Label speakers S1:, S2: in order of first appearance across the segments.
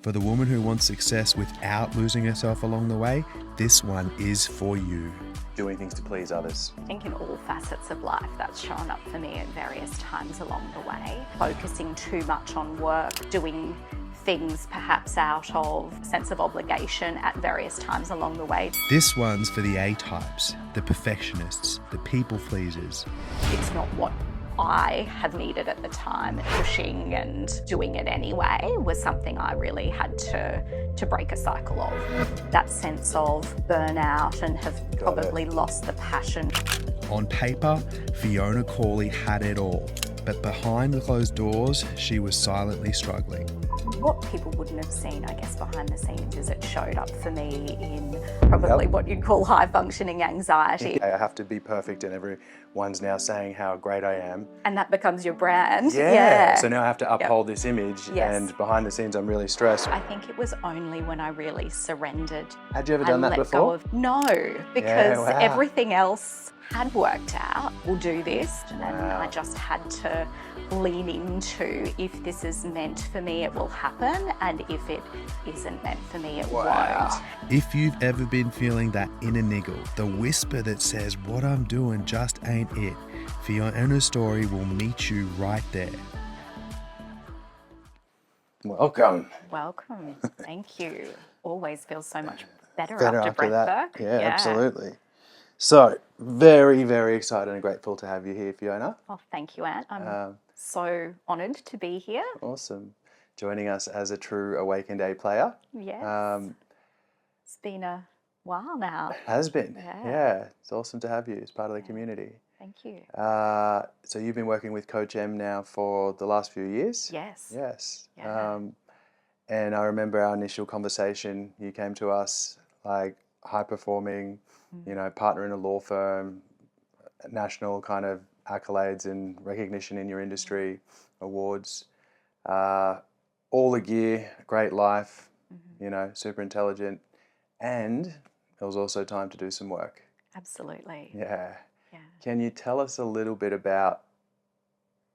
S1: For the woman who wants success without losing herself along the way, this one is for you. Doing things to please others.
S2: I think in all facets of life that's shown up for me at various times along the way. Focusing too much on work, doing things perhaps out of a sense of obligation at various times along the way.
S1: This one's for the A-types, the perfectionists, the people pleasers.
S2: It's not what I had needed at the time. Pushing and doing it anyway was something I really had to break a cycle of. That sense of burnout and have probably lost the passion.
S1: On paper, Fiona Caulley had it all, but behind the closed doors, she was silently struggling.
S2: What people wouldn't have seen, I guess, behind the scenes is it showed up for me in probably what you'd call high-functioning anxiety.
S1: I have to be perfect and everyone's now saying how great I am.
S2: And that becomes your brand.
S1: Yeah. So now I have to uphold this image, and behind the scenes I'm really stressed.
S2: I think it was only when I really surrendered.
S1: Had you ever done that before?
S2: No, because everything else had worked out. We'll do this. And I just had to lean into, if this is meant for me, it will happen. And if it isn't meant for me, it won't.
S1: If you've ever been feeling that inner niggle, the whisper that says, what I'm doing just ain't it, Fiona's story will meet you right there. Welcome.
S2: Welcome. Thank you. Always feels so much better
S1: After
S2: breath
S1: that.
S2: work.
S1: Yeah, absolutely. So, very, very excited and grateful to have you here, Fiona.
S2: Oh, thank you, Ant. I'm so honoured to be here.
S1: Awesome. Joining us as a true Awakened A player.
S2: Yes. It's been a while now.
S1: Has been. Yeah. It's awesome to have you as part of the community.
S2: Thank you.
S1: So you've been working with Coach M now for the last few years?
S2: Yes.
S1: Yes.
S2: Yeah.
S1: And I remember our initial conversation, you came to us like high performing, you know, partner in a law firm, national kind of accolades and recognition in your industry, awards, all the gear, great life, you know, super intelligent. And it was also time to do some work.
S2: Absolutely.
S1: Yeah. Can you tell us a little bit about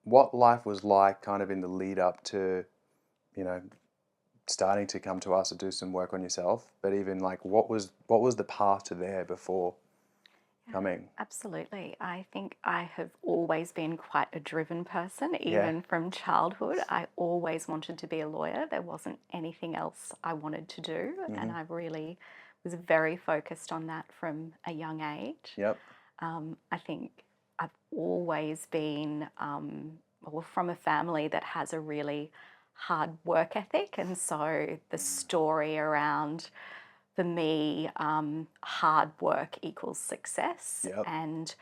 S1: what life was like kind of in the lead up to, you know, starting to come to us and do some work on yourself, but even like what was the path to there before coming?
S2: Absolutely. I think I have always been quite a driven person, even from childhood. I always wanted to be a lawyer. There wasn't anything else I wanted to do, and I really was very focused on that from a young age.
S1: Yep.
S2: I think I've always been from a family that has a really hard work ethic, and so the story around, for me, hard work equals success, and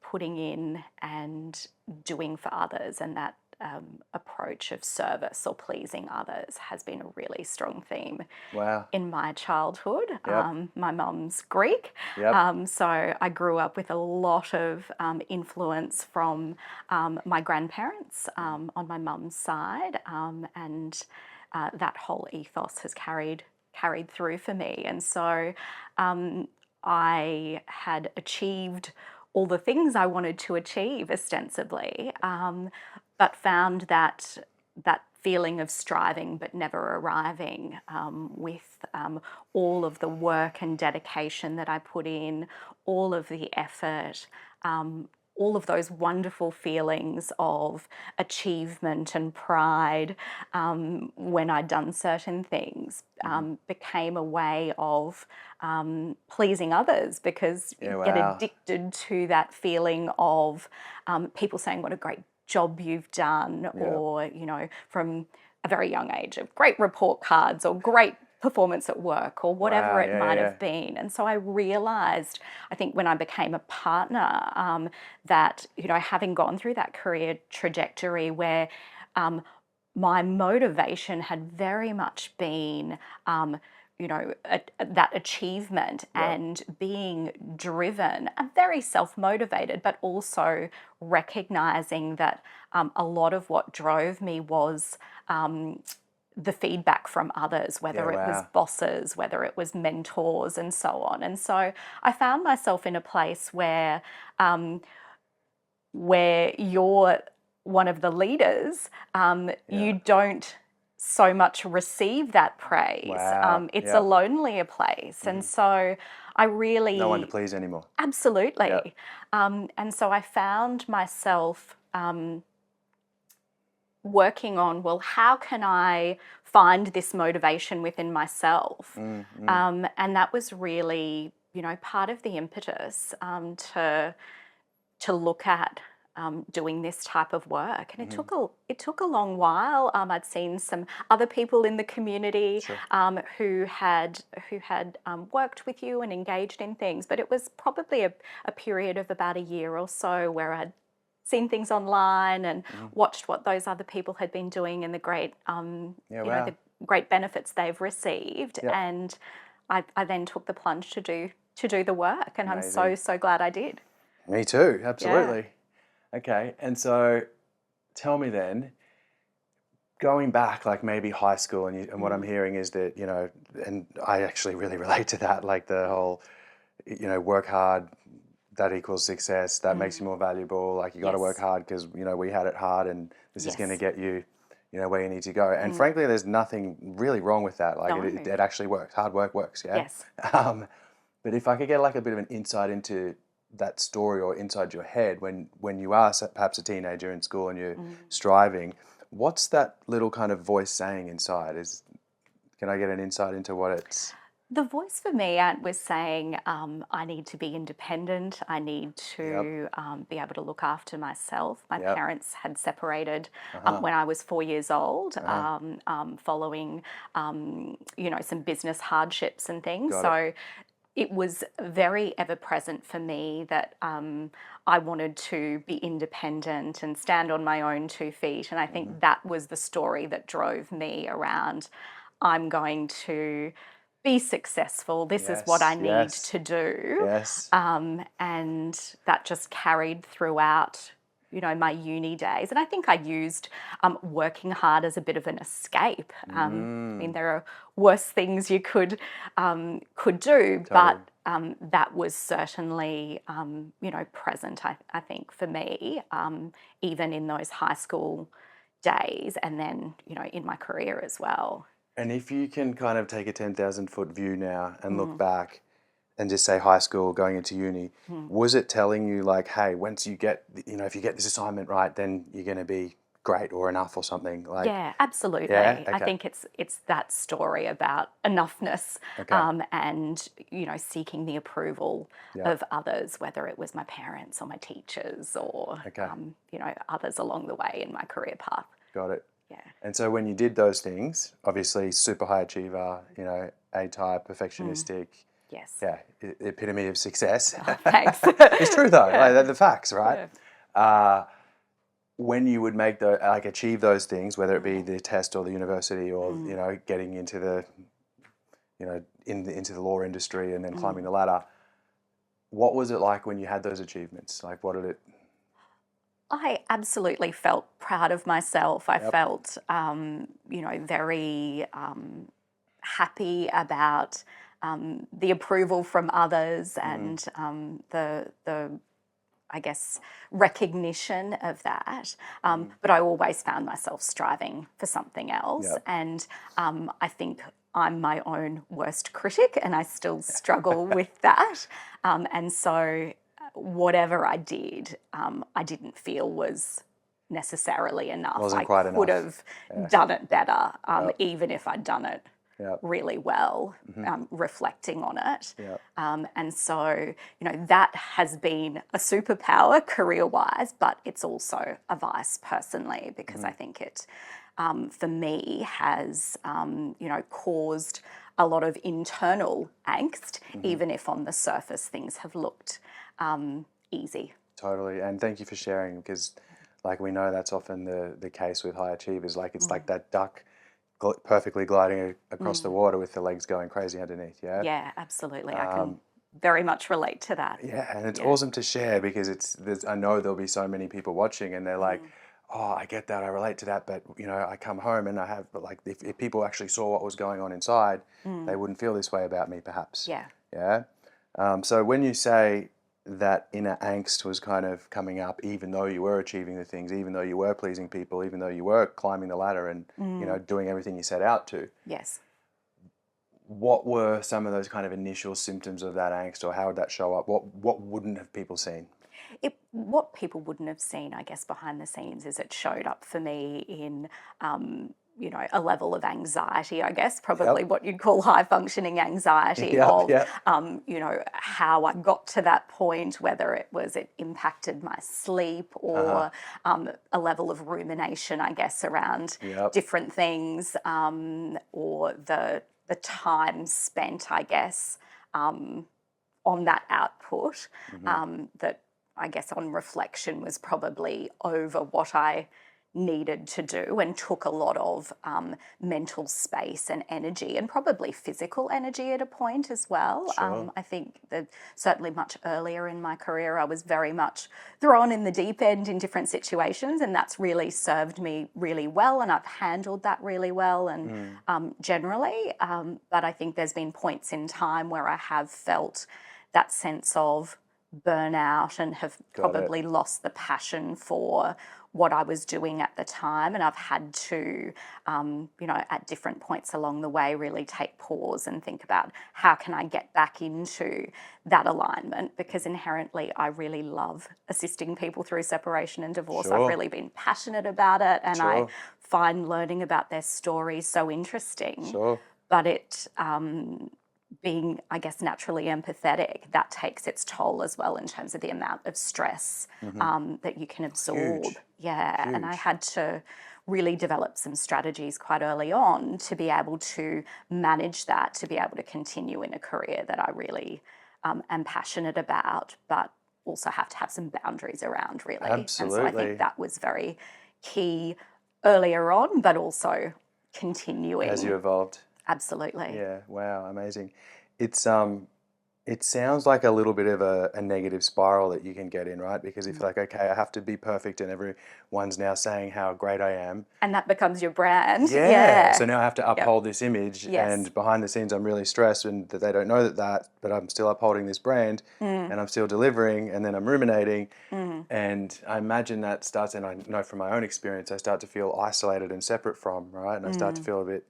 S2: putting in and doing for others, and that approach of service or pleasing others has been a really strong theme in my childhood. My mum's Greek, so I grew up with a lot of influence from my grandparents on my mum's side, and that whole ethos has carried through for me. And so I had achieved all the things I wanted to achieve ostensibly, but found that feeling of striving but never arriving with all of the work and dedication that I put in, all of the effort, all of those wonderful feelings of achievement and pride when I'd done certain things became a way of pleasing others, because you get addicted to that feeling of people saying what a great job you've done, or, you know, from a very young age, of great report cards or great performance at work or whatever it might have been. And so I realised, I think when I became a partner, that, you know, having gone through that career trajectory where my motivation had very much been you know, that achievement and being driven, very self-motivated, but also recognising that a lot of what drove me was the feedback from others, whether it was bosses, whether it was mentors, and so on. And so I found myself in a place where you're one of the leaders, you don't so much receive that praise.
S1: Wow.
S2: It's a
S1: Yep.
S2: lonelier place. And so I really...
S1: No one to please anymore.
S2: Absolutely.
S1: Yep.
S2: And so I found myself working on, well, how can I find this motivation within myself? And that was really, part of the impetus to look at doing this type of work. And it took a long while. I'd seen some other people in the community who had worked with you and engaged in things, but it was probably a period of about a year or so where I'd seen things online and watched what those other people had been doing and the great the great benefits they've received. And I then took the plunge to do the work, and
S1: Amazing.
S2: I'm so glad I did.
S1: Me too, absolutely. Okay, and so tell me then, going back, like maybe high school, and what I'm hearing is that, and I actually really relate to that, like the whole, work hard, that equals success, that makes you more valuable, like you got to work hard because, we had it hard and this is going to get you, where you need to go. And frankly, there's nothing really wrong with that. Like it actually works. Hard work works, yeah?
S2: Yes.
S1: But if I could get like a bit of an insight into that story or inside your head when you are perhaps a teenager in school and you're striving, what's that little kind of voice saying inside? Can I get an insight into what it's...
S2: The voice for me was saying, I need to be independent. I need to be able to look after myself. My parents had separated when I was 4 years old, following, some business hardships and things. So it was very ever present for me that I wanted to be independent and stand on my own 2 feet. And I think that was the story that drove me around. I'm going to be successful. This is what I need to do.
S1: Yes.
S2: And that just carried throughout, my uni days. And I think I used working hard as a bit of an escape. I mean, there are worse things you could do, but that was certainly, present, I think, for me, even in those high school days and then, in my career as well.
S1: And if you can kind of take a 10,000-foot view now and look back and just say high school, going into uni, was it telling you like, hey, once you get, if you get this assignment right, then you're going to be great or enough or something? Like,
S2: yeah, absolutely.
S1: Yeah? Okay.
S2: I think it's that story about enoughness and, seeking the approval of others, whether it was my parents or my teachers or, others along the way in my career path.
S1: Got it.
S2: Yeah.
S1: And so when you did those things, obviously super high achiever, A-type, perfectionistic.
S2: Yes.
S1: Yeah, the epitome of success.
S2: Oh, thanks.
S1: It's true though, like, they're the facts, right?
S2: Yeah.
S1: When you would achieve those things, whether it be the test or the university or, getting into the, into the law industry and then climbing the ladder, what was it like when you had those achievements? Like, what did it...
S2: I absolutely felt proud of myself. I felt, very happy about the approval from others and the I guess, recognition of that. But I always found myself striving for something else. And I think I'm my own worst critic and I still struggle with that. And so whatever I did, I didn't feel was necessarily enough.
S1: Wasn't quite enough.
S2: I could have done it better, even if I'd done it really well, reflecting on it. And so, that has been a superpower career-wise, but it's also a vice personally, because I think it, for me, has, caused a lot of internal angst, even if on the surface things have looked easy.
S1: Totally. And thank you for sharing, because like we know that's often the case with high achievers. Like it's like that duck perfectly gliding across the water with the legs going crazy underneath.
S2: Yeah, absolutely. I can very much relate to that.
S1: Yeah, and it's awesome to share, because I know there'll be so many people watching and they're like, oh, I get that, I relate to that, but I come home and but like if people actually saw what was going on inside, they wouldn't feel this way about me perhaps.
S2: Yeah.
S1: Yeah. So when you say that inner angst was kind of coming up, even though you were achieving the things, even though you were pleasing people, even though you were climbing the ladder and, doing everything you set out to.
S2: Yes.
S1: What were some of those kind of initial symptoms of that angst, or how would that show up? What wouldn't have people seen?
S2: What people wouldn't have seen, I guess, behind the scenes is it showed up for me in, a level of anxiety, I guess, probably what you'd call high functioning anxiety of, how I got to that point, whether it impacted my sleep or a level of rumination, I guess, around different things, or the time spent, I guess, on that output, that I guess on reflection was probably over what I needed to do and took a lot of mental space and energy, and probably physical energy at a point as well.
S1: Sure.
S2: I think that certainly much earlier in my career, I was very much thrown in the deep end in different situations, and that's really served me really well, and I've handled that really well and generally. But I think there's been points in time where I have felt that sense of burnout and have probably lost the passion for what I was doing at the time, and I've had to, at different points along the way, really take pause and think about how can I get back into that alignment, because inherently I really love assisting people through separation and divorce. I've really been passionate about it, and I find learning about their stories so interesting. But it being, I guess, naturally empathetic, that takes its toll as well in terms of the amount of stress that you can absorb.
S1: Huge.
S2: And I had to really develop some strategies quite early on to be able to manage that, to be able to continue in a career that I really am passionate about, but also have to have some boundaries around, really.
S1: Absolutely.
S2: And so I think that was very key earlier on, but also continuing.
S1: As you evolved.
S2: Absolutely.
S1: Yeah, wow, amazing. It's it sounds like a little bit of a negative spiral that you can get in, right? Because if like, okay, I have to be perfect and everyone's now saying how great I am.
S2: And that becomes your brand.
S1: Yeah. So now I have to uphold this image, and behind the scenes I'm really stressed and that they don't know that, but I'm still upholding this brand and I'm still delivering, and then I'm ruminating. And I imagine that starts, and I know from my own experience, I start to feel isolated and separate from, right? And I start to feel a bit,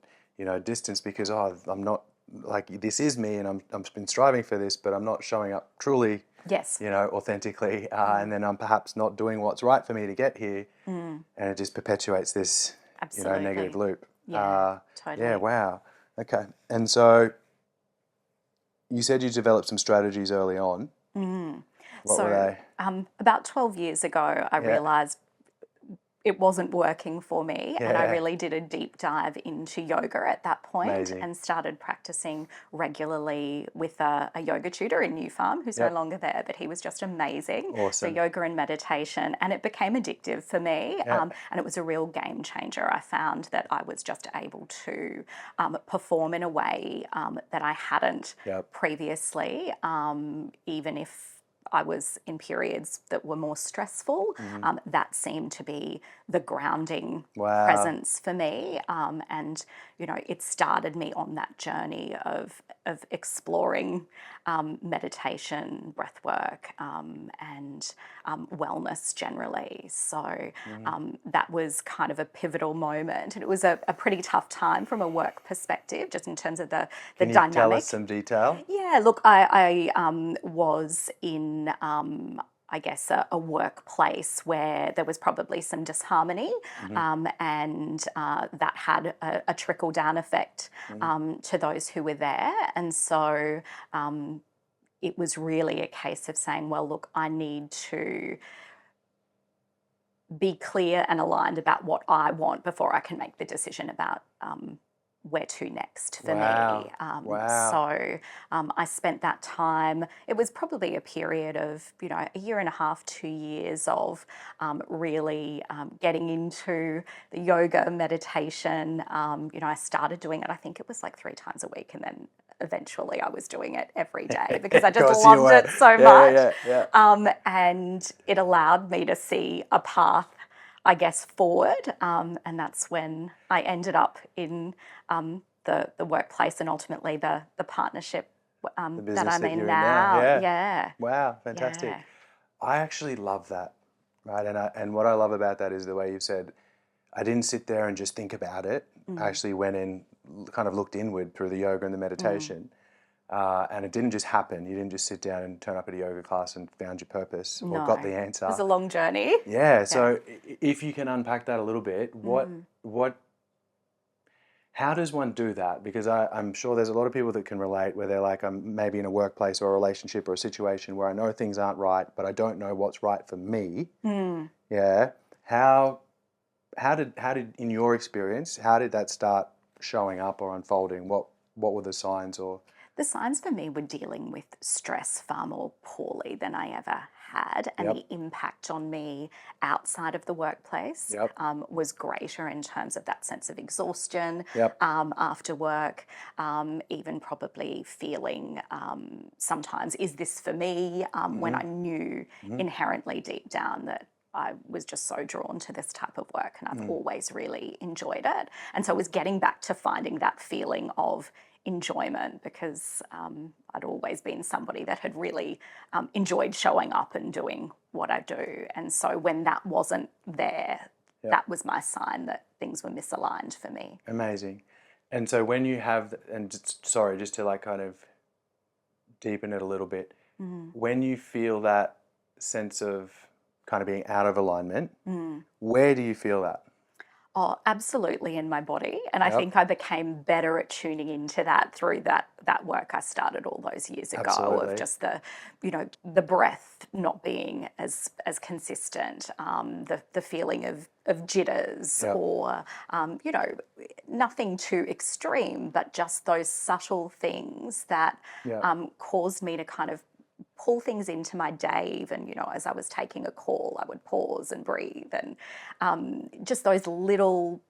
S1: distance, because I'm not, like, this is me, and I've been striving for this, but I'm not showing up truly, authentically, and then I'm perhaps not doing what's right for me to get here, and it just perpetuates this, negative loop.
S2: Totally.
S1: Yeah, wow. Okay. And so you said you developed some strategies early on. What were they?
S2: About 12 years ago, I realised it wasn't working for me, and I really did a deep dive into yoga at that point. And started practicing regularly with a yoga tutor in New Farm, who's no longer there, but he was just amazing.
S1: Awesome.
S2: So yoga and meditation, and it became addictive for me, and it was a real game changer. I found that I was just able to perform in a way that I hadn't previously, even if I was in periods that were more stressful. That seemed to be the grounding presence for me. And, it started me on that journey of exploring meditation, breath work, and wellness generally. So that was kind of a pivotal moment. And it was a pretty tough time from a work perspective, just in terms of the dynamic.
S1: Can you tell us some detail?
S2: Yeah, look, I was in, I guess, a workplace where there was probably some disharmony, and that had a trickle-down effect to those who were there. And so it was really a case of saying, well, look, I need to be clear and aligned about what I want before I can make the decision about where to next for me. So I spent that time, it was probably a period of, a year and a half, 2 years of really getting into the yoga, meditation. I started doing it, I think it was like 3 times a week, and then eventually I was doing it every day because I just loved it so much. And it allowed me to see a path, I guess, forward, and that's when I ended up in the workplace and ultimately the partnership
S1: The
S2: that
S1: business
S2: I'm
S1: that
S2: in
S1: you're
S2: now.
S1: in now. Yeah.
S2: Yeah.
S1: Wow, fantastic.
S2: Yeah.
S1: I actually love that, right? And what I love about that is the way you said, I didn't sit there and just think about it. I actually went in, kind of looked inward through the yoga and the meditation. And it didn't just happen. You didn't just sit down and turn up at a yoga class and found your purpose or
S2: No.
S1: got the
S2: It
S1: answer.
S2: was a long journey.
S1: Yeah. So if you can unpack that a little bit, how does one do that? Because I'm sure there's a lot of people that can relate where they're like, I'm maybe in a workplace or a relationship or a situation where I know things aren't right, but I don't know what's right for me. Yeah. How did in your experience, how did that start showing up or unfolding? What were the signs or?
S2: The signs for me were dealing with stress far more poorly than I ever had, and the impact on me outside of the workplace was greater in terms of that sense of exhaustion after work, even probably feeling sometimes, is this for me? When I knew inherently deep down that I was just so drawn to this type of work and I've always really enjoyed it. And so it was getting back to finding that feeling of enjoyment because I'd always been somebody that had really enjoyed showing up and doing what I do. And so when that wasn't there, that was my sign that things were misaligned for me.
S1: Amazing. And so when you have, and just to like kind of deepen it a little bit, when you feel that sense of kind of being out of alignment, where do you feel that?
S2: Oh, absolutely in my body. And I think I became better at tuning into that through that work I started all those years ago of just the breath not being as consistent, the feeling of jitters or, nothing too extreme, but just those subtle things that caused me to kind of pull things into my day. Even, as I was taking a call, I would pause and breathe, and just those little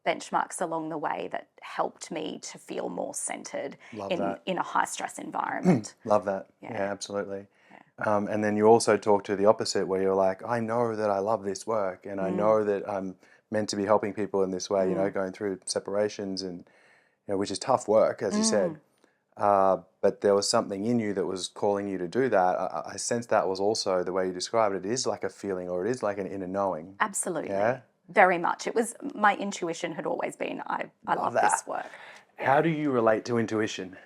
S2: benchmarks along the way that helped me to feel more centered in a high stress environment.
S1: Love that. Yeah, absolutely. And then you also talk to the opposite where you're like, I know that I love this work and I know that I'm meant to be helping people in this way, going through separations and, which is tough work, as you said. But there was something in you that was calling you to do that. I sense that was also the way you described it. It is like a feeling, or it is like an inner knowing.
S2: Absolutely. Yeah? Very much. It was, my intuition had always been, I love this work.
S1: How do you relate to intuition?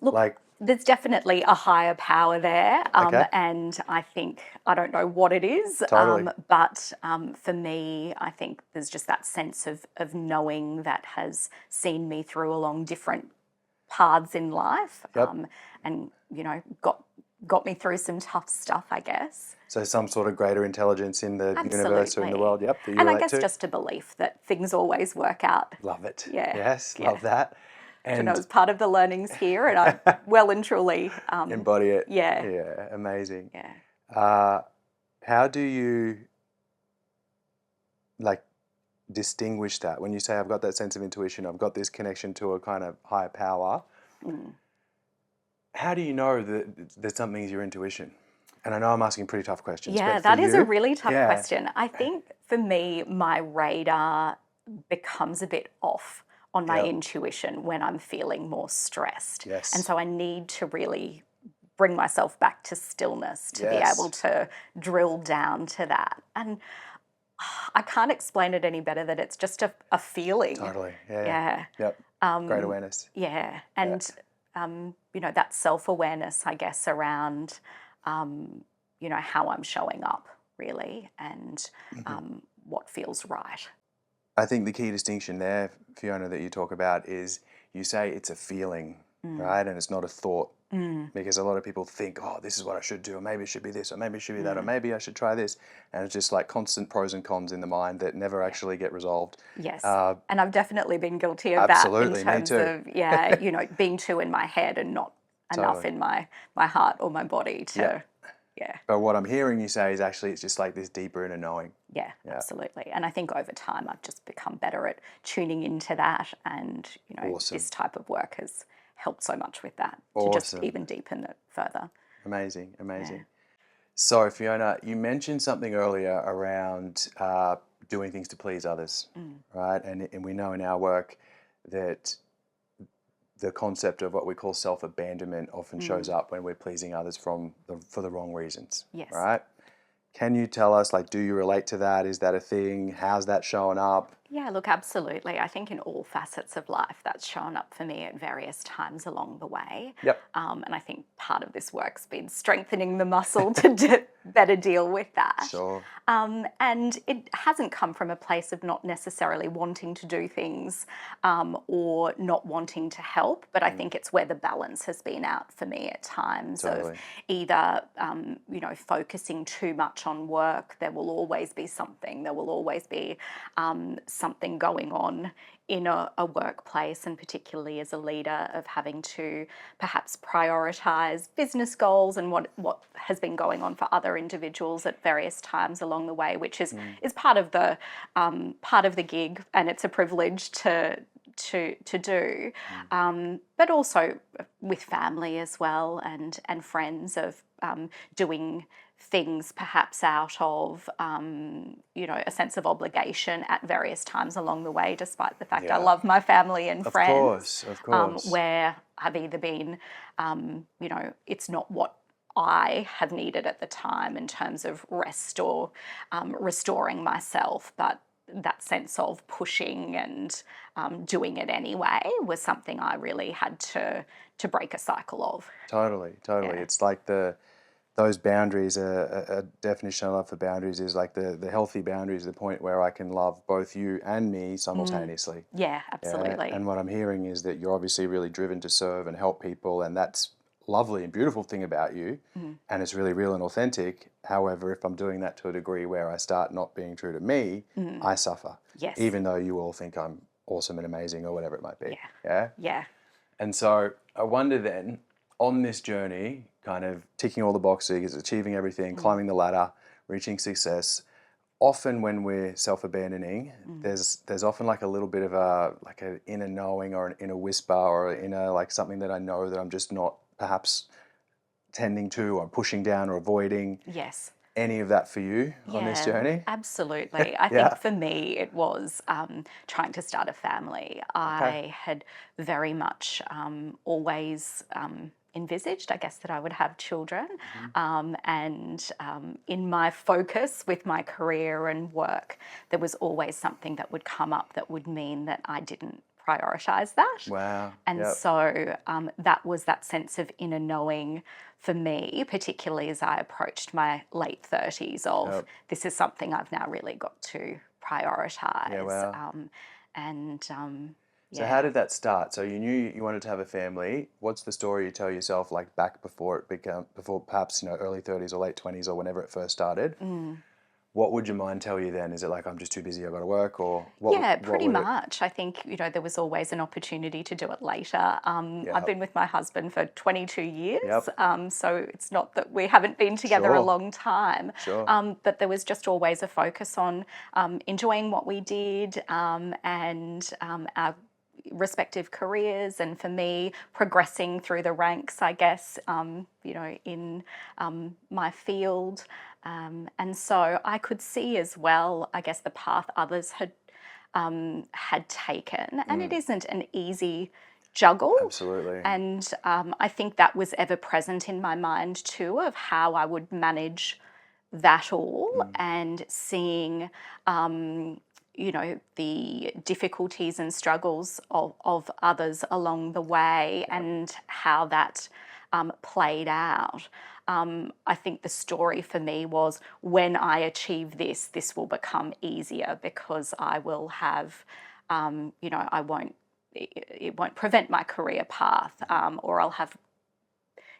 S2: Look, there's definitely a higher power there. And I think, I don't know what it is, but for me, I think there's just that sense of knowing that has seen me through along different paths in life, and got me through some tough stuff, I guess.
S1: So some sort of greater intelligence in the universe or in the world, that you
S2: and I
S1: relate
S2: guess
S1: to?
S2: just a belief that things always work out.
S1: Love it.
S2: Yeah.
S1: Yes, love that.
S2: And it's part of the learnings here, and I well and truly
S1: embody it.
S2: Yeah.
S1: Yeah, amazing.
S2: Yeah.
S1: How do you distinguish that when you say I've got that sense of intuition, I've got this connection to a kind of higher power? How do you know that something's your intuition? And I know I'm asking pretty tough questions.
S2: Yeah,
S1: but
S2: that is a really tough question. I think for me, my radar becomes a bit off on my intuition when I'm feeling more stressed.
S1: Yes.
S2: And so I need to really bring myself back to stillness to be able to drill down to that. And I can't explain it any better that it's just a feeling.
S1: Totally. Yeah. Yep. Great awareness.
S2: Yeah. And, that self-awareness, I guess, around, how I'm showing up really and what feels right.
S1: I think the key distinction there, Fiona, that you talk about is you say it's a feeling, right? And it's not a thought. Because a lot of people think, oh, this is what I should do, or maybe it should be this, or maybe it should be that, or maybe I should try this. And it's just like constant pros and cons in the mind that never actually get resolved.
S2: Yes. And I've definitely been guilty of that in terms
S1: of,
S2: being too in my head and not enough in my heart or my body to,
S1: But what I'm hearing you say is actually it's just like this deeper inner knowing.
S2: Yeah, absolutely. And I think over time I've just become better at tuning into that, and, this type of work has helped so much with that to just even deepen it further.
S1: Amazing. Yeah. So Fiona, you mentioned something earlier around doing things to please others, right? And we know in our work that the concept of what we call self-abandonment often shows
S2: Mm.
S1: up when we're pleasing others for the wrong reasons,
S2: Yes.
S1: right? Can you tell us, like, do you relate to that? Is that a thing? How's that showing up?
S2: Yeah, look, absolutely. I think in all facets of life, that's shown up for me at various times along the way.
S1: Yep.
S2: And I think part of this work's been strengthening the muscle to better deal with that.
S1: Sure.
S2: And it hasn't come from a place of not necessarily wanting to do things or not wanting to help, but I think it's where the balance has been out for me at times
S1: Totally.
S2: of either, focusing too much on work. There will always be something. There will always be something going on in a workplace, and particularly as a leader, of having to perhaps prioritise business goals and what has been going on for other individuals at various times along the way, which is part of the gig, and it's a privilege to do, but also with family as well, and friends, of doing things perhaps out of a sense of obligation at various times along the way, despite the fact I love my family and friends.
S1: Of course.
S2: Where I've either been, it's not what I have needed at the time in terms of rest or restoring myself, but that sense of pushing and doing it anyway was something I really had to break a cycle of.
S1: Totally.
S2: Yeah.
S1: It's like those boundaries, a definition I love for boundaries is like the healthy boundaries, the point where I can love both you and me simultaneously.
S2: Yeah, absolutely.
S1: And what I'm hearing is that you're obviously really driven to serve and help people, and that's lovely and beautiful thing about you, and it's really real and authentic. However, if I'm doing that to a degree where I start not being true to me, I suffer.
S2: Yes.
S1: Even though you all think I'm awesome and amazing or whatever it might be.
S2: Yeah.
S1: And so I wonder then, on this journey, kind of ticking all the boxes, achieving everything, climbing the ladder, reaching success, often when we're self-abandoning, there's often like a little bit of an inner knowing or an inner whisper or an inner like something that I know that I'm just not perhaps tending to or pushing down or avoiding.
S2: Yes.
S1: Any of that for you on this journey?
S2: Absolutely. I think for me it was trying to start a family. I had very much always envisaged, I guess, that I would have children. And in my focus with my career and work, there was always something that would come up that would mean that I didn't prioritise that.
S1: Wow.
S2: And so that was that sense of inner knowing for me, particularly as I approached my late 30s of this is something I've now really got to prioritise.
S1: Yeah, wow.
S2: So
S1: how did that start? So you knew you wanted to have a family. What's the story you tell yourself, like back before perhaps early 30s or late 20s or whenever it first started? What would your mind tell you then? Is it like, I'm just too busy, I've got to work, or what?
S2: Yeah, pretty much. I think, there was always an opportunity to do it later. I've been with my husband for 22 years, so it's not that we haven't been together a long time.
S1: Sure.
S2: But there was just always a focus on enjoying what we did and our respective careers, and for me, progressing through the ranks, I guess, in my field. And so I could see as well, I guess, the path others had taken, and it isn't an easy juggle.
S1: Absolutely.
S2: And I think that was ever present in my mind too, of how I would manage that all, and seeing the difficulties and struggles of others along the way, and how that played out. I think the story for me was, when I achieve this, this will become easier because I will have, it won't prevent my career path, or I'll have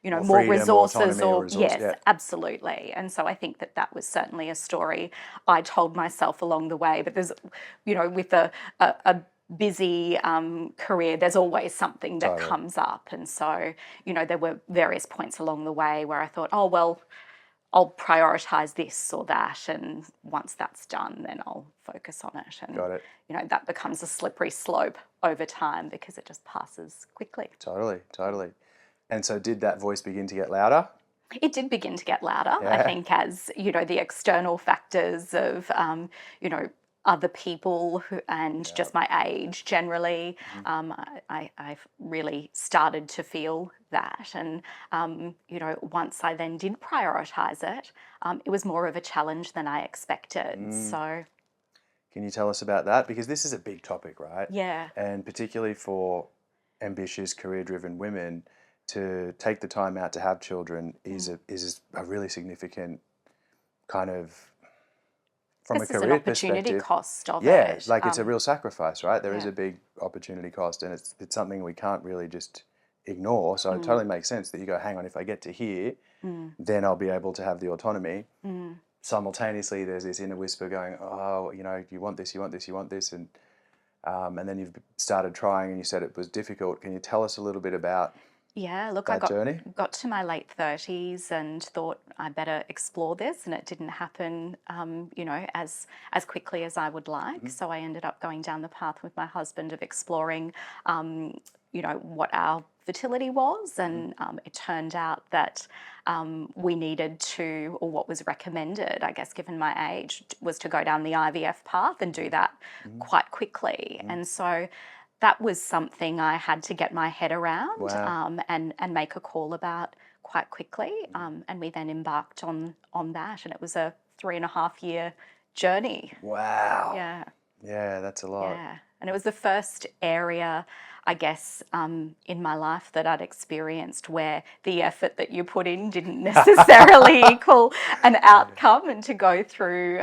S2: more
S1: freedom,
S2: resources,
S1: more autonomy,
S2: yes, absolutely. And so I think that was certainly a story I told myself along the way. But there's, with a busy career, there's always something that comes up. And so, there were various points along the way where I thought, oh, well, I'll prioritise this or that, and once that's done, then I'll focus on it. And,
S1: Got it.
S2: That becomes a slippery slope over time because it just passes quickly.
S1: Totally. And so did that voice begin to get louder?
S2: It did begin to get louder, I think, as, the external factors of, other people and just my age generally. I've really started to feel that. And, once I then did prioritise it, it was more of a challenge than I expected. So,
S1: Can you tell us about that? Because this is a big topic, right?
S2: yeah.
S1: And particularly for ambitious, career-driven women, to take the time out to have children is a really significant kind of, from a
S2: There's an
S1: career
S2: opportunity
S1: perspective.
S2: cost of
S1: Yeah,
S2: it.
S1: like it's a real sacrifice, right? There is
S2: Yeah.
S1: a big opportunity cost, and it's something we can't really just ignore. So it totally makes sense that you go, hang on, if I get to here, then I'll be able to have the autonomy. Simultaneously, there's this inner whisper going, oh, you want this, you want this, you want this, and then you've started trying, and you said it was difficult. Can you tell us a little bit about
S2: Yeah, look,
S1: that journey?
S2: got to my late 30s and thought I better explore this, and it didn't happen, as quickly as I would like. So I ended up going down the path with my husband of exploring, what our fertility was, and it turned out that we needed to, or what was recommended, I guess, given my age, was to go down the IVF path and do that quite quickly. And so that was something I had to get my head around.
S1: Wow.
S2: And make a call about quite quickly. And we then embarked on that, and it was a 3.5-year journey.
S1: Wow.
S2: Yeah.
S1: Yeah, that's a lot.
S2: Yeah. And it was the first area, I guess, in my life that I'd experienced where the effort that you put in didn't necessarily equal an outcome, and to go through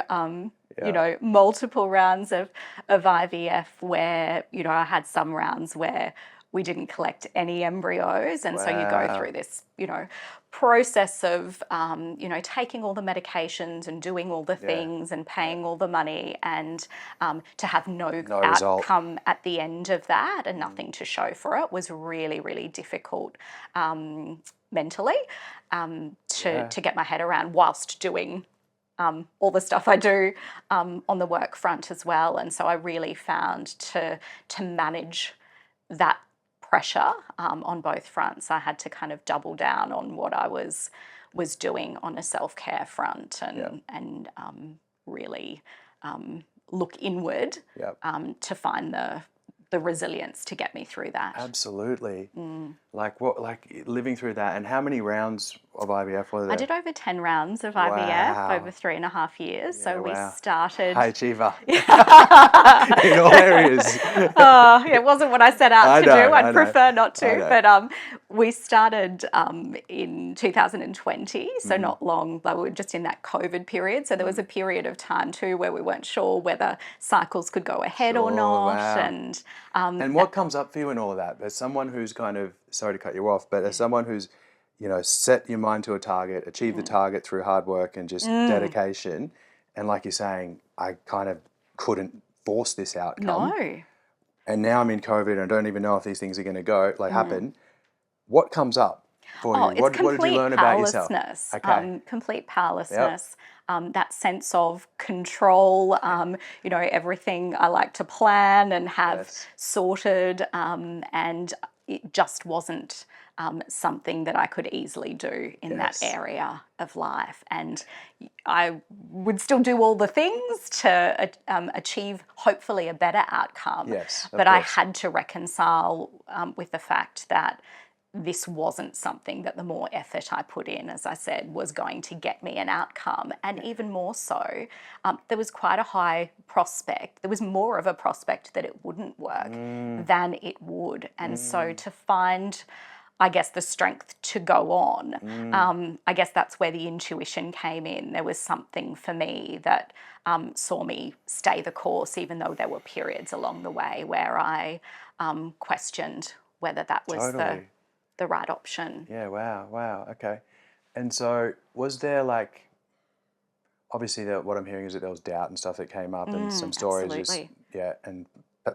S2: multiple rounds of IVF where, I had some rounds where we didn't collect any embryos. And so you go through this, process of, taking all the medications and doing all the things and paying all the money, and to have no outcome at the end of that and nothing to show for it was really, really difficult mentally to get my head around, whilst doing all the stuff I do on the work front as well. And so I really found to manage that pressure on both fronts, I had to kind of double down on what I was doing on a self-care front, and really look inward to find the resilience to get me through that.
S1: Absolutely. Like living through that, and how many rounds of IVF were there?
S2: I did over 10 rounds of IVF over 3.5 years.
S1: Yeah,
S2: so we started.
S1: High achiever. In all areas.
S2: It wasn't what I set out to do. I'd prefer not to. But we started in 2020, so not long, but we were just in that COVID period. So there was a period of time too where we weren't sure whether cycles could go ahead or not.
S1: Wow. And what comes up for you in all of that? As someone who's kind of, sorry to cut you off, but as someone who's, set your mind to a target, achieve the target through hard work and just dedication, and like you're saying, I kind of couldn't force this outcome.
S2: No.
S1: And now I'm in COVID and I don't even know if these things are going to happen. What comes up for you? What did you learn about yourself?
S2: Okay. Complete powerlessness. That sense of control, everything I like to plan and have sorted, and it just wasn't something that I could easily do in that area of life. And I would still do all the things to achieve hopefully a better outcome. But I had to reconcile with the fact that this wasn't something that the more effort I put in, as I said, was going to get me an outcome. And even more so, there was quite a high prospect. There was more of a prospect that it wouldn't work than it would. And so to find, I guess, the strength to go on, I guess that's where the intuition came in. There was something for me that saw me stay the course, even though there were periods along the way where I questioned whether that was the right option.
S1: Yeah, wow, okay. And so was there obviously what I'm hearing is that there was doubt and stuff that came up, and some stories and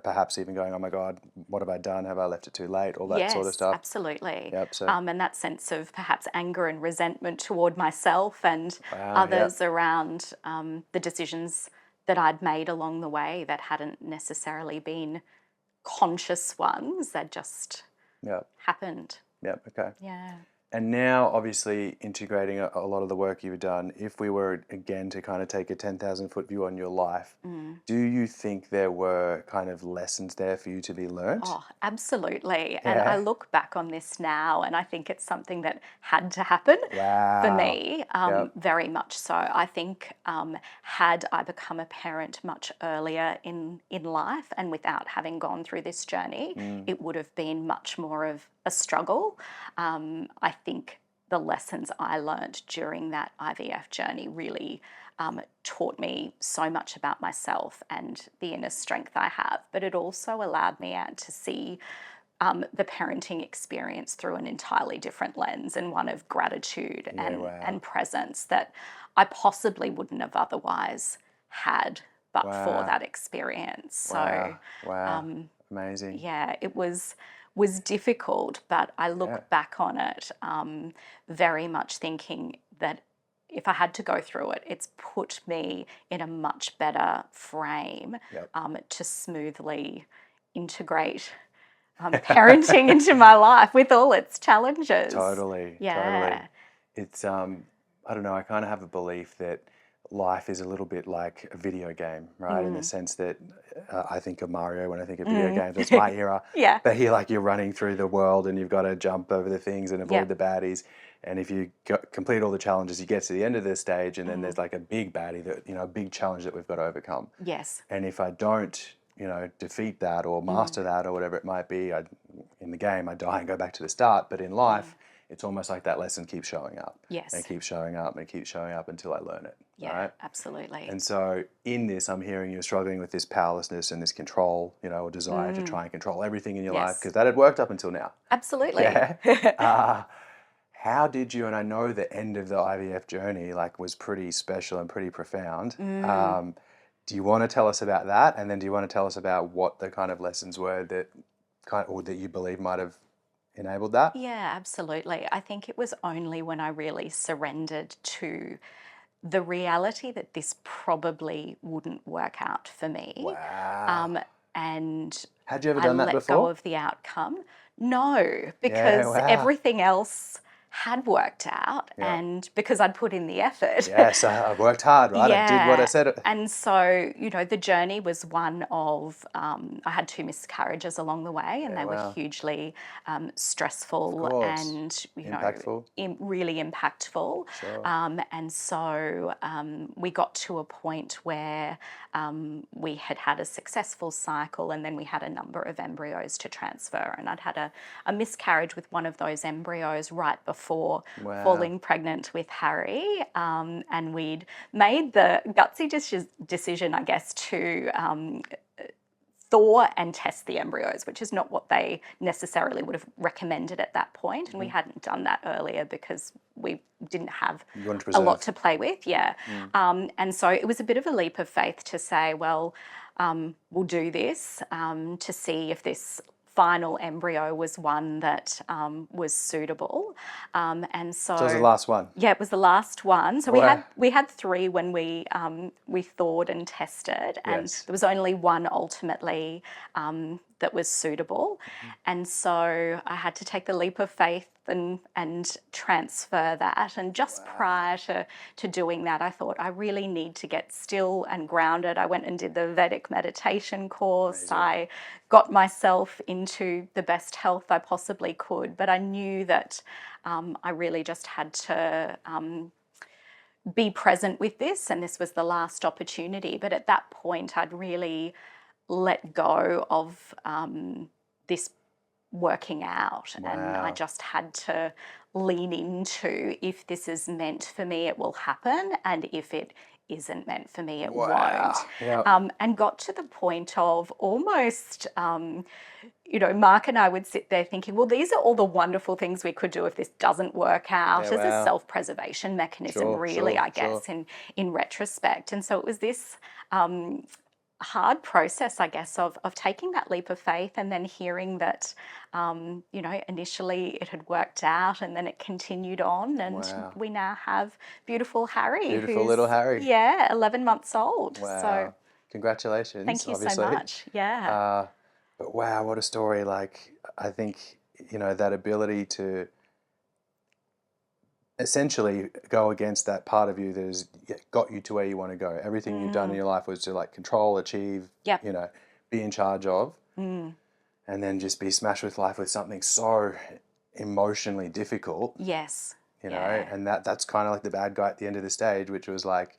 S1: perhaps even going, oh my God, what have I done? Have I left it too late? All that sort of stuff.
S2: Absolutely.
S1: Yep, so.
S2: And that sense of perhaps anger and resentment toward myself and others around the decisions that I'd made along the way that hadn't necessarily been conscious ones, that just happened.
S1: Yep, okay.
S2: Yeah.
S1: And now, obviously, integrating a lot of the work you've done, if we were, again, to kind of take a 10,000-foot view on your life, do you think there were kind of lessons there for you to be learnt?
S2: Oh, absolutely. And I
S1: Yeah.
S2: look back on this now and I think it's something that had to happen for
S1: Wow.
S2: me,
S1: Yep.
S2: very much so. I think had I become a parent much earlier in life and without having gone through this journey, it would have been much more of a struggle. I think the lessons I learned during that IVF journey really taught me so much about myself and the inner strength I have, but it also allowed me out to see the parenting experience through an entirely different lens and one of gratitude
S1: Wow.
S2: and presence that I possibly wouldn't have otherwise had but for
S1: Wow.
S2: that experience. So
S1: Wow. Wow. Amazing.
S2: yeah, it was difficult, but I look
S1: Yeah.
S2: back on it very much thinking that if I had to go through it, it's put me in a much better frame
S1: Yep.
S2: to smoothly integrate parenting into my life with all its challenges.
S1: Totally.
S2: Yeah.
S1: Totally. It's I don't know, I kind of have a belief that life is a little bit like a video game, right? In the sense that I think of Mario when I think of video games. It's my era.
S2: Yeah.
S1: But you're running through the world and you've got to jump over the things and avoid the baddies. And if you complete all the challenges, you get to the end of the stage and then there's like a big baddie that, a big challenge that we've got to overcome.
S2: Yes.
S1: And if I don't, defeat that or master that or whatever it might be, in the game, I die and go back to the start. But in life, it's almost like that lesson keeps showing up.
S2: Yes.
S1: And it keeps showing up and it keeps showing up until I learn it.
S2: Yeah,
S1: right?
S2: absolutely.
S1: And so in this, I'm hearing you're struggling with this powerlessness and this control, or desire to try and control everything in your life, because that had worked up until now.
S2: Absolutely.
S1: Yeah. How did you, and I know the end of the IVF journey was pretty special and pretty profound. Do you want to tell us about that? And then do you want to tell us about what the kind of lessons were that that you believe might have enabled that?
S2: Yeah, absolutely. I think it was only when I really surrendered to the reality that this probably wouldn't work out for me.
S1: Wow.
S2: And
S1: Had you ever
S2: I
S1: done that
S2: let
S1: before?
S2: go of the outcome. No, because
S1: wow.
S2: everything else had worked out and because I'd put in the effort.
S1: Yes, I worked hard, right? I did what I said.
S2: And so, the journey was one of, I had 2 miscarriages along the way and they were hugely stressful and,
S1: impactful.
S2: Really impactful.
S1: Sure.
S2: And so we got to a point where we had had a successful cycle and then we had a number of embryos to transfer. And I'd had a miscarriage with one of those embryos right before falling pregnant with Harry. And we'd made the gutsy decision, I guess, to thaw and test the embryos, which is not what they necessarily would have recommended at that point. And we hadn't done that earlier because we didn't have a lot to play with. Yeah. And so it was a bit of a leap of faith to say, well, we'll do this to see if this final embryo was one that was suitable, and so
S1: it was the last one.
S2: Yeah, it was the last one. So we had 3 when we thawed and tested, and there was only one ultimately that was suitable, and so I had to take the leap of faith and transfer that. And just prior to doing that, I thought I really need to get still and grounded. I went and did the Vedic meditation course.
S1: Amazing.
S2: I got myself into the best health I possibly could, but I knew that I really just had to be present with this, and this was the last opportunity. But at that point, I'd really let go of this working out, and I just had to lean into, if this is meant for me, it will happen, and if it isn't meant for me, it won't.
S1: Yep.
S2: And got to the point of almost, Mark and I would sit there thinking, well, these are all the wonderful things we could do if this doesn't work out, as a self-preservation mechanism, I guess, in retrospect. And so it was this hard process, I guess, of taking that leap of faith and then hearing that, initially it had worked out and then it continued on, and we now have beautiful Harry.
S1: Beautiful little Harry.
S2: Yeah, 11 months old.
S1: Wow.
S2: So
S1: congratulations.
S2: thank you
S1: obviously.
S2: so much. Yeah.
S1: But wow, what a story. I think, that ability to essentially go against that part of you that has got you to where you want to go. Everything you've done in your life was to like control, achieve,
S2: Yep.
S1: you know, be in charge of, and then just be smashed with life with something so emotionally difficult.
S2: Yes.
S1: You know, and that's kind of like the bad guy at the end of the stage, which was like,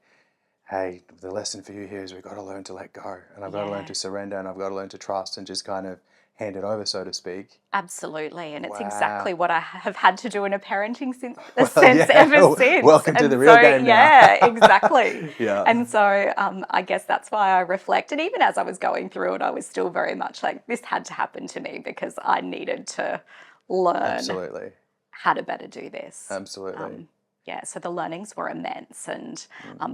S1: hey, the lesson for you here is we've got to learn to let go, and I've got to learn to surrender, and I've got to learn to trust, and just kind of hand it over, so to speak.
S2: Absolutely, and it's
S1: Wow.
S2: exactly what I have had to do in a parenting sense
S1: Yeah.
S2: ever since.
S1: Welcome to
S2: And
S1: the real game now.
S2: Yeah, exactly.
S1: Yeah.
S2: And so I guess that's why I reflect. And even as I was going through it, I was still very much like, this had to happen to me because I needed to learn
S1: Absolutely.
S2: how to better do this.
S1: Absolutely.
S2: Yeah, so the learnings were immense, and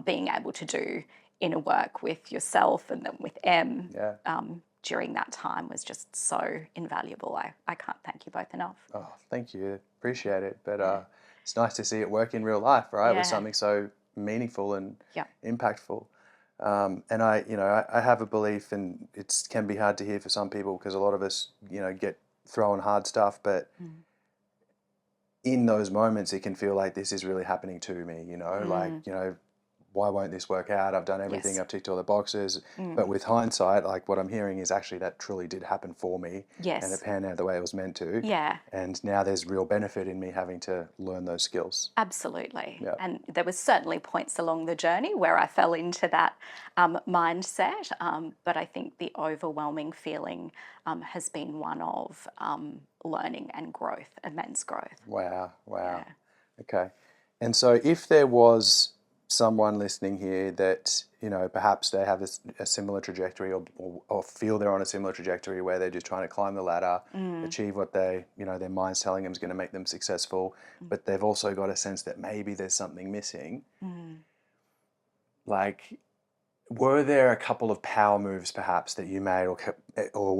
S2: being able to do inner work with yourself and then with Em during that time was just so invaluable. I can't thank you both enough.
S1: Oh, thank you. Appreciate it. But it's nice to see it work in real life, right? With something so meaningful and impactful. And I have a belief, and it can be hard to hear for some people because a lot of us, get thrown hard stuff, but in those moments, it can feel like this is really happening to me, like, why won't this work out? I've done everything. I've ticked all the boxes. But with hindsight, like what I'm hearing is actually that truly did happen for me.
S2: Yes.
S1: And it panned out the way it was meant to.
S2: Yeah.
S1: And now there's real benefit in me having to learn those skills.
S2: Absolutely.
S1: Yeah.
S2: And there was certainly points along the journey where I fell into that mindset. But I think the overwhelming feeling has been one of learning and growth, immense growth.
S1: Wow.
S2: Yeah.
S1: Okay. And so if there was someone listening here that, perhaps they have a similar trajectory or feel they're on a similar trajectory where they're just trying to climb the ladder, achieve what their mind's telling them is going to make them successful, but they've also got a sense that maybe there's something missing. Like, were there a couple of power moves perhaps that you made or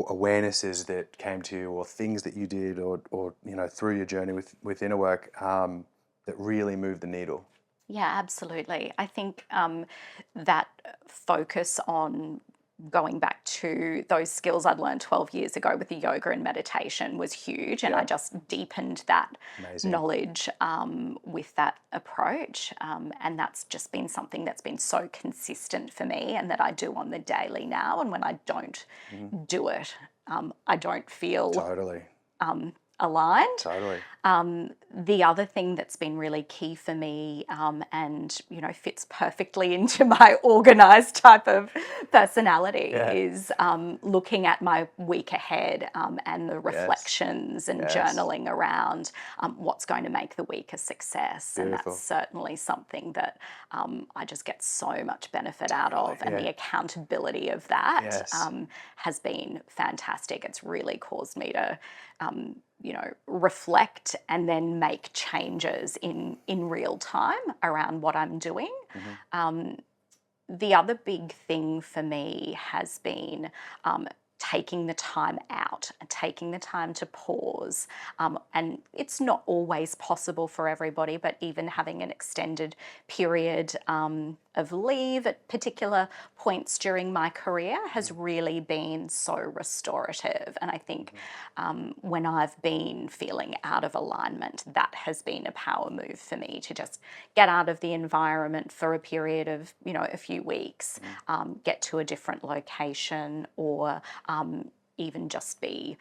S1: awarenesses that came to you or things that you did or through your journey with inner work that really moved the needle?
S2: Yeah, absolutely. I think that focus on going back to those skills I'd learned 12 years ago with the yoga and meditation was huge. And I just deepened that knowledge with that approach. And that's just been something that's been so consistent for me and that I do on the daily now. And when I don't do it, I don't feel
S1: totally
S2: aligned.
S1: Totally.
S2: The other thing that's been really key for me and, fits perfectly into my organized type of personality is looking at my week ahead and the reflections and journaling around what's going to make the week a success.
S1: Beautiful.
S2: And that's certainly something that I just get so much benefit out of. And the accountability of that has been fantastic. It's really caused me to reflect and then make changes in real time around what I'm doing. The other big thing for me has been taking the time out and taking the time to pause. And it's not always possible for everybody, but even having an extended period of leave at particular points during my career has really been so restorative. And I think when I've been feeling out of alignment, that has been a power move for me to just get out of the environment for a period of, a few weeks, get to a different location or even just be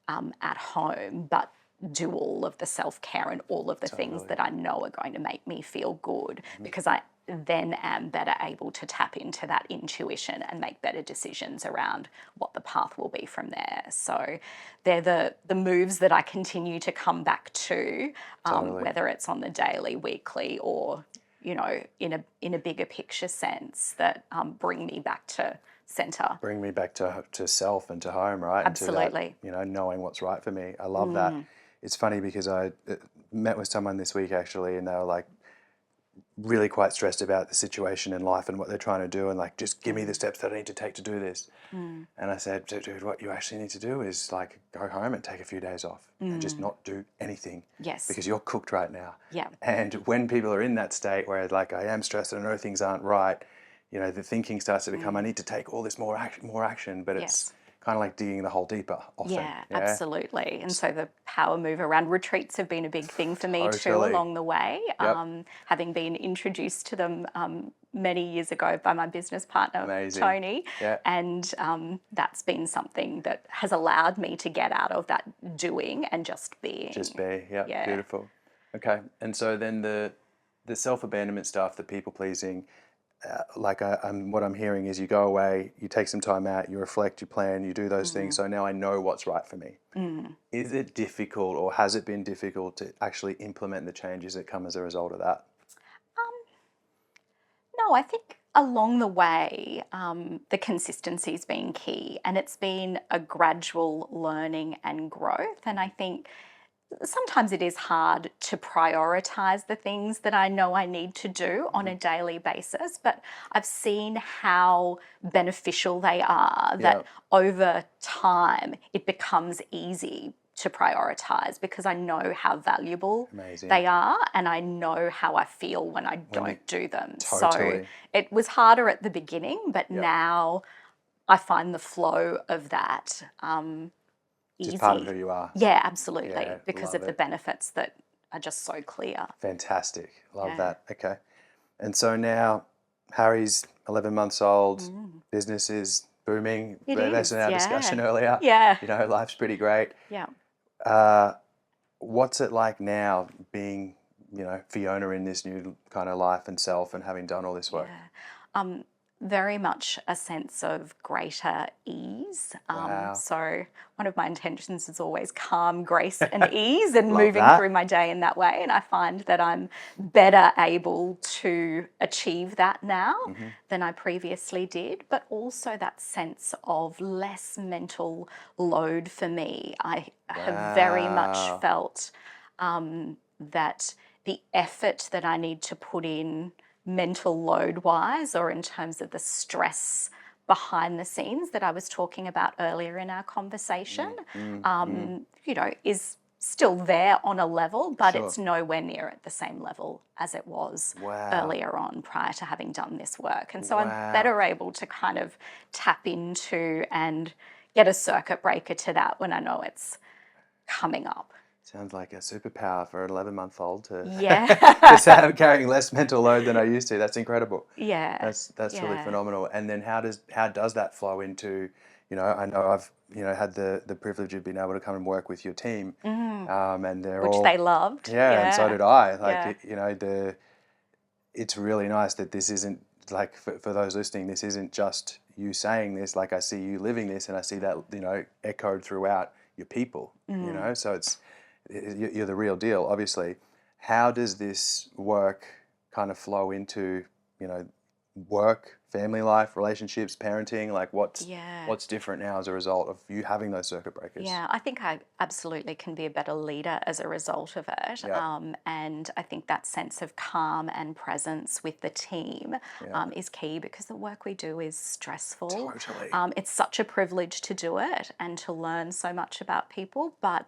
S2: at home, but do all of the self-care and all of the things that I know are going to make me feel good, because I then am better able to tap into that intuition and make better decisions around what the path will be from there. So they're the moves that I continue to come back to, whether it's on the daily, weekly, or in a bigger picture sense, that bring me back to center.
S1: Bring me back to self and to home, right?
S2: Absolutely.
S1: And to that, knowing what's right for me. I love that. It's funny because I met with someone this week actually, and they were like really quite stressed about the situation in life and what they're trying to do, and like, just give me the steps that I need to take to do this. And I said, dude, what you actually need to do is like go home and take a few days off and just not do anything.
S2: Yes.
S1: Because you're cooked right now.
S2: Yeah.
S1: And when people are in that state where like, I am stressed and I know things aren't right, the thinking starts to become, I need to take all this more action, but it's kind of like digging the hole deeper often.
S2: Yeah, absolutely. And so the power move around retreats have been a big thing for me too
S1: Totally.
S2: along the way.
S1: Yep.
S2: Having been introduced to them many years ago by my business partner,
S1: Amazing.
S2: Tony.
S1: Yeah.
S2: And that's been something that has allowed me to get out of that doing and just being.
S1: Just be,
S2: Yeah.
S1: beautiful. Okay, and so then the self-abandonment stuff, the people-pleasing, what I'm hearing is you go away, you take some time out, you reflect, you plan, you do those things. So now I know what's right for me. Is it difficult, or has it been difficult to actually implement the changes that come as a result of that?
S2: No, I think along the way, the consistency's been key, and it's been a gradual learning and growth. And I think sometimes it is hard to prioritize the things that I know I need to do on a daily basis, but I've seen how beneficial they are, that over time it becomes easy to prioritize because I know how valuable they are, and I know how I feel when I don't do them.
S1: Totally.
S2: So it was harder at the beginning, but now I find the flow of that easy.
S1: Just part of who you are.
S2: Yeah, absolutely.
S1: Yeah,
S2: because
S1: love
S2: of the
S1: it.
S2: benefits that are just so clear.
S1: Fantastic. Love that. Okay. And so now Harry's 11 months old, business is booming.
S2: It
S1: Based
S2: is,
S1: on our discussion earlier.
S2: Yeah.
S1: You know, life's pretty great.
S2: Yeah.
S1: What's it like now being, you know, Fiona in this new kind of life and self and having done all this work?
S2: Very much a sense of greater ease.
S1: Wow.
S2: So one of my intentions is always calm, grace and ease, and moving
S1: that.
S2: through my day in that way. And I find that I'm better able to achieve that now than I previously did, but also that sense of less mental load for me. I have very much felt that the effort that I need to put in mental load wise, or in terms of the stress behind the scenes that I was talking about earlier in our conversation, you know, is still there on a level, but it's nowhere near at the same level as it was earlier on prior to having done this work. And so I'm better able to kind of tap into and get a circuit breaker to that when I know it's coming up.
S1: Sounds like a superpower for an 11-month-old to
S2: Yeah.
S1: just have carrying less mental load than I used to. That's incredible.
S2: Yeah.
S1: That's really phenomenal. And then how does that flow into, you know, I know I've, you know, had the privilege of being able to come and work with your team, and they're
S2: Which
S1: all,
S2: they loved.
S1: yeah, and so did I. Like, you know, it's really nice that this isn't like for those listening. This isn't just you saying this. Like, I see you living this, and I see that, you know, echoed throughout your people. You know, so you're the real deal, obviously. How does this work kind of flow into, you know, work, family life, relationships, parenting? Like what's different now as a result of you having those circuit breakers?
S2: Yeah, I think I absolutely can be a better leader as a result of it. And I think that sense of calm and presence with the team is key, because the work we do is stressful.
S1: Totally.
S2: It's such a privilege to do it and to learn so much about people, but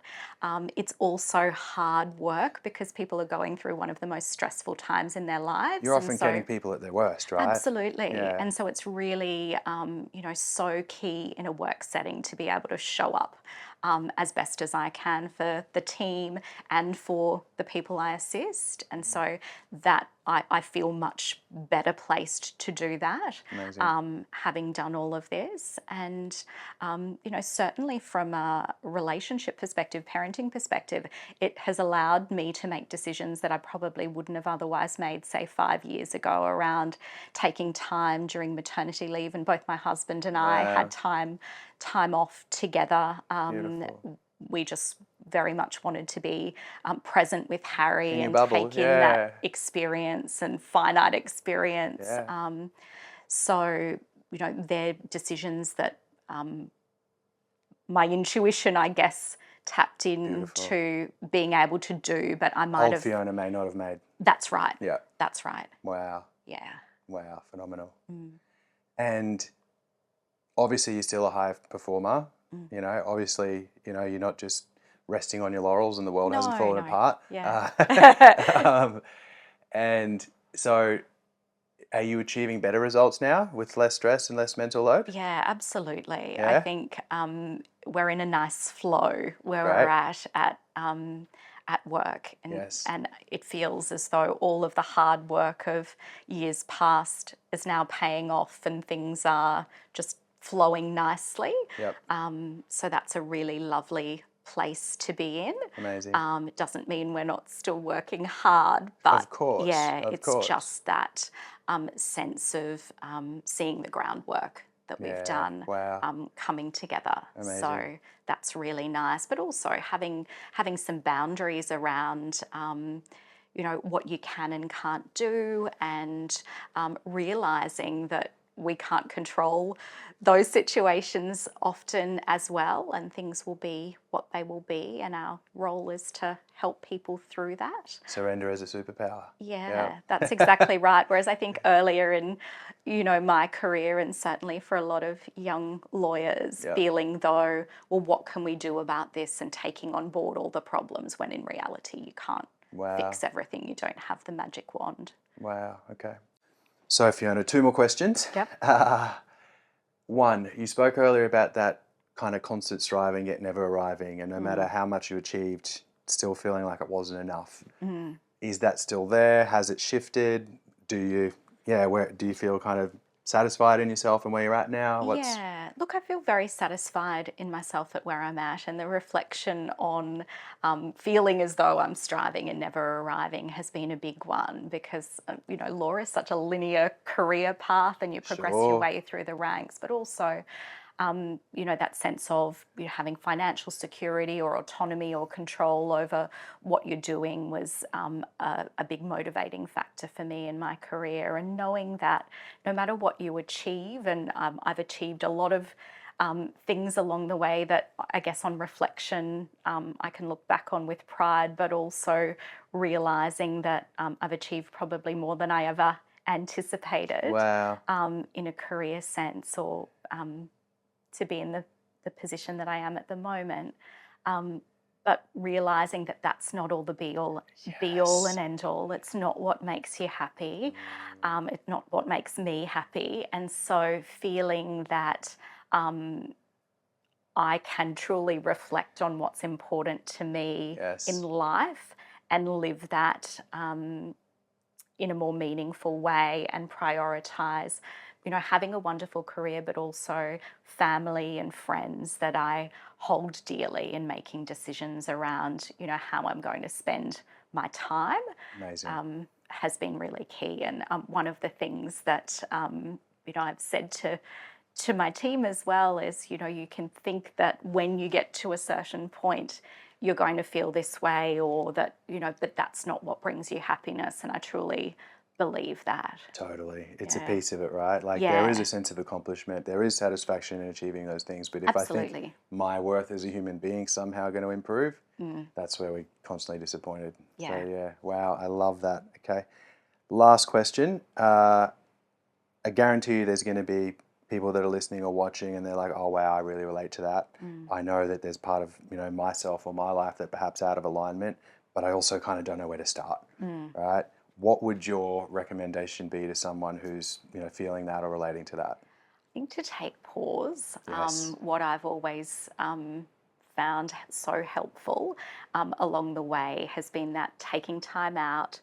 S2: it's also hard work because people are going through one of the most stressful times in their lives.
S1: You're often getting people at their worst, right?
S2: Absolutely.
S1: Yeah.
S2: And so it's really, you know, so key in a work setting to be able to show up as best as I can for the team and for the people I assist. And so that I feel much better placed to do that, having done all of this. And, you know, certainly from a relationship perspective, parenting perspective, it has allowed me to make decisions that I probably wouldn't have otherwise made, say, 5 years ago, around taking time during maternity leave. And both my husband and I had time off together. We just very much wanted to be present with Harry and take in that experience and finite experience. So, you know, they're decisions that my intuition, I guess, tapped into being able to do, but I might have...
S1: Fiona may not have made.
S2: That's right.
S1: Yeah.
S2: That's right.
S1: Wow.
S2: Yeah.
S1: Wow, phenomenal. And obviously you're still a high performer. You know, obviously, you know, you're not just resting on your laurels and the world hasn't fallen apart.
S2: Yeah.
S1: And so are you achieving better results now with less stress and less mental load?
S2: Yeah, absolutely. I
S1: Yeah?
S2: think we're in a nice flow where we're
S1: Great.
S2: at work,
S1: Yes.
S2: and it feels as though all of the hard work of years past is now paying off, and things are just flowing nicely.
S1: Yep.
S2: So that's a really lovely place to be in.
S1: Amazing.
S2: It doesn't mean we're not still working hard, but
S1: Of course.
S2: yeah,
S1: Of
S2: it's
S1: course.
S2: just that sense of seeing the groundwork that we've
S1: Yeah.
S2: done
S1: Wow.
S2: coming together.
S1: Amazing.
S2: So that's really nice. But also having some boundaries around what you can and can't do, and realizing that we can't control those situations often as well, and things will be what they will be, and our role is to help people through that.
S1: Surrender as a superpower.
S2: Yeah, that's exactly right. Whereas I think earlier in, my career, and certainly for a lot of young lawyers,
S1: Yep.
S2: feeling though, well, what can we do about this, and taking on board all the problems, when in reality you can't
S1: Wow.
S2: fix everything. You don't have the magic wand.
S1: Wow. Okay. So, Fiona, 2 more questions.
S2: Yep.
S1: One, you spoke earlier about that kind of constant striving yet never arriving, and no matter how much you achieved, still feeling like it wasn't enough. Is that still there? Has it shifted? Where do you feel kind of satisfied in yourself and where you're at now?
S2: Yeah, look, I feel very satisfied in myself at where I'm at, and the reflection on feeling as though I'm striving and never arriving has been a big one, because law is such a linear career path, and you progress your
S1: Sure.
S2: way through the ranks, but also that sense of having financial security or autonomy or control over what you're doing was a big motivating factor for me in my career. And knowing that no matter what you achieve, and I've achieved a lot of things along the way that I guess on reflection I can look back on with pride, but also realizing that I've achieved probably more than I ever anticipated.
S1: Wow.
S2: In a career sense, or to be in the position that I am at the moment. But realizing that that's not all the be all and end all. It's not what makes you happy. It's not what makes me happy. And so feeling that I can truly reflect on what's important to me in life, and live that in a more meaningful way, and prioritize having a wonderful career, but also family and friends that I hold dearly, and making decisions around how I'm going to spend my time.
S1: Amazing.
S2: Has been really key. And one of the things that I've said to my team as well is, you can think that when you get to a certain point you're going to feel this way, or that but that's not what brings you happiness. And I truly believe that.
S1: Totally. It's a piece of it, right? Like
S2: Yeah.
S1: there is a sense of accomplishment, there is satisfaction in achieving those things, but if I think my worth as a human being somehow going to improve, that's where we're constantly disappointed.
S2: Yeah.
S1: So yeah, wow, I love that. Okay. Last question. I guarantee you there's going to be people that are listening or watching and they're like, oh wow, I really relate to that. I know that there's part of myself or my life that perhaps out of alignment, but I also kind of don't know where to start, right? What would your recommendation be to someone who's feeling that or relating to that?
S2: I think to take pause.
S1: Yes.
S2: What I've always found so helpful along the way has been that taking time out,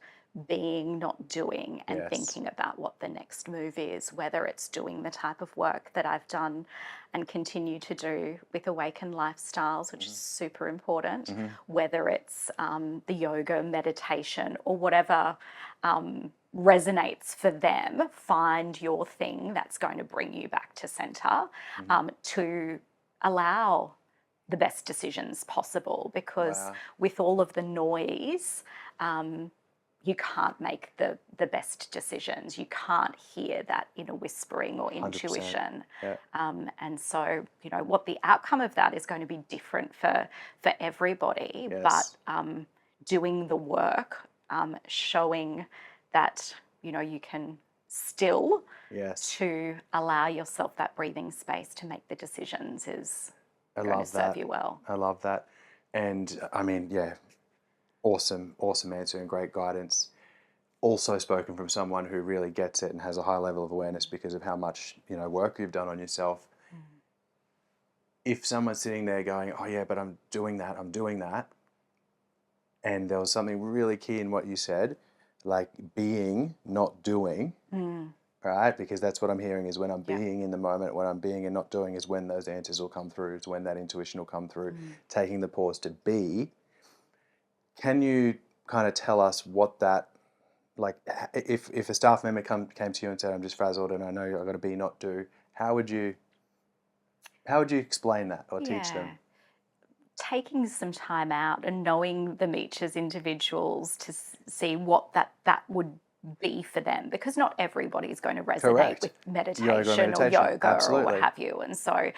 S2: being, not doing, and thinking about what the next move is, whether it's doing the type of work that I've done and continue to do with Awakened Lifestyles, which is super important, whether it's the yoga, meditation, or whatever resonates for them. Find your thing that's going to bring you back to center, to allow the best decisions possible, because with all of the noise, you can't make the best decisions. You can't hear that inner whispering or intuition. And so, what the outcome of that is going to be different for everybody. But doing the work, showing that, you can still to allow yourself that breathing space to make the decisions is going to serve you well.
S1: I love that. And I mean, awesome answer and great guidance. also spoken from someone who really gets it and has a high level of awareness because of how much, work you've done on yourself. If someone's sitting there going, oh yeah, but I'm doing that, and there was something really key in what you said, like being, not doing, right? Because that's what I'm hearing is when I'm being in the moment, when I'm being and not doing is when those answers will come through, it's when that intuition will come through, taking the pause to be. Can you kind of tell us what that, like if a staff member came to you and said, I'm just frazzled and I know I've got to be, not do, how would you explain that or teach them?
S2: Taking some time out and knowing them each as individuals to see what that would be for them, because not everybody is going to resonate with meditation or yoga or what have you. And so,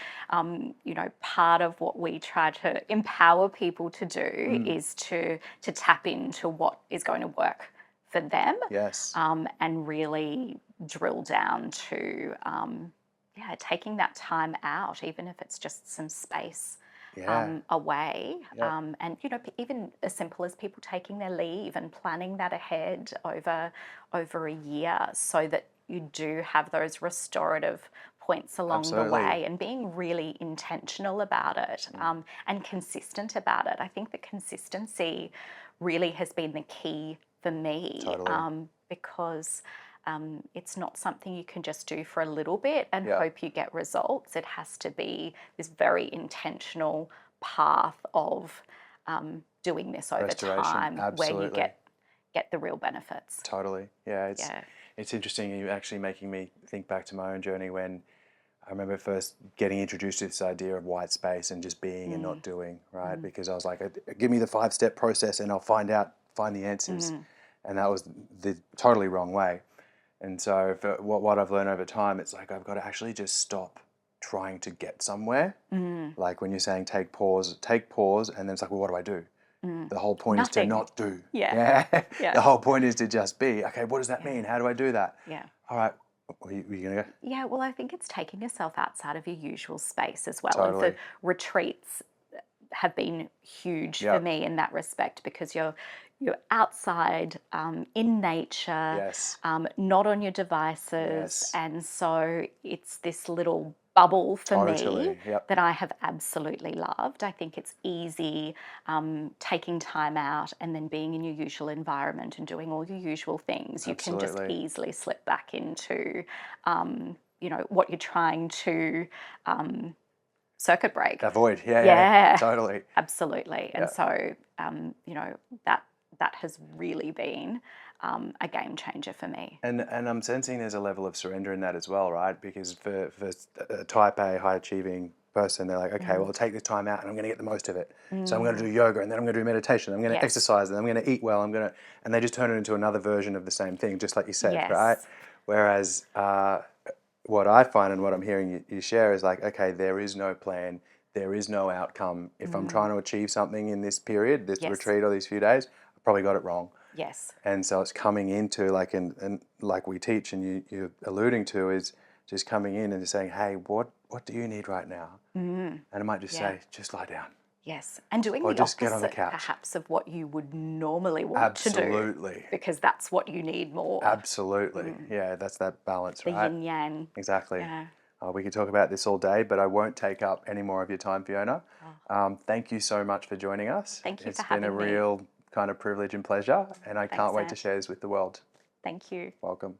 S2: part of what we try to empower people to do is to tap into what is going to work for them.
S1: Yes.
S2: And really drill down to, taking that time out, even if it's just some space away. And, even as simple as people taking their leave and planning that ahead over a year so that you do have those restorative points along the way, and being really intentional about it and consistent about it. I think the consistency really has been the key for me, because it's not something you can just do for a little bit and hope you get results. It has to be this very intentional path of doing this over time, where you get the real benefits.
S1: Totally. Yeah, it's interesting. You're actually making me think back to my own journey when I remember first getting introduced to this idea of white space and just being and not doing, right? Because I was like, give me the 5-step process and I'll find the answers. And that was the totally wrong way. And so for what I've learned over time, it's like I've got to actually just stop trying to get somewhere. Like when you're saying take pause, and then it's like, well, what do I do? The whole point is to not do. The whole point is to just be. Okay, what does that mean? How do I do that? All right, were you going to go?
S2: Yeah, well, I think it's taking yourself outside of your usual space as well. And for retreats have been huge for me in that respect, because you're outside in nature, not on your devices, and so it's this little bubble for me that I have absolutely loved. I think it's easy taking time out and then being in your usual environment and doing all your usual things. You can just easily slip back into what you're trying to circuit break.
S1: Avoid, totally.
S2: Absolutely. And so, that has really been a game changer for me.
S1: And I'm sensing there's a level of surrender in that as well, right? Because for a type A, high achieving person, they're like, okay, well, I'll take this time out and I'm going to get the most of it. So I'm going to do yoga, and then I'm going to do meditation. I'm going to exercise, and I'm going to eat well. And they just turn it into another version of the same thing, just like you said, right? Whereas what I find and what I'm hearing you share is like, okay, there is no plan, there is no outcome. If I'm trying to achieve something in this period, this retreat or these few days, I've probably got it wrong.
S2: Yes.
S1: And so it's coming into like, and like we teach and you're alluding to, is just coming in and just saying, hey, what do you need right now? And I might just say, just lie down.
S2: Yes, and doing the
S1: just
S2: opposite,
S1: get on the couch.
S2: Perhaps, of what you would normally want to do. Because that's what you need more.
S1: Absolutely. Yeah, that's that balance, right?
S2: The yin-yang.
S1: Exactly.
S2: Yeah.
S1: We could talk about this all day, but I won't take up any more of your time, Fiona. Thank you so much for joining us.
S2: Thank you for having me.
S1: It's been a real kind of privilege and pleasure, and I can't wait to share this with the world.
S2: Thank you.
S1: Welcome.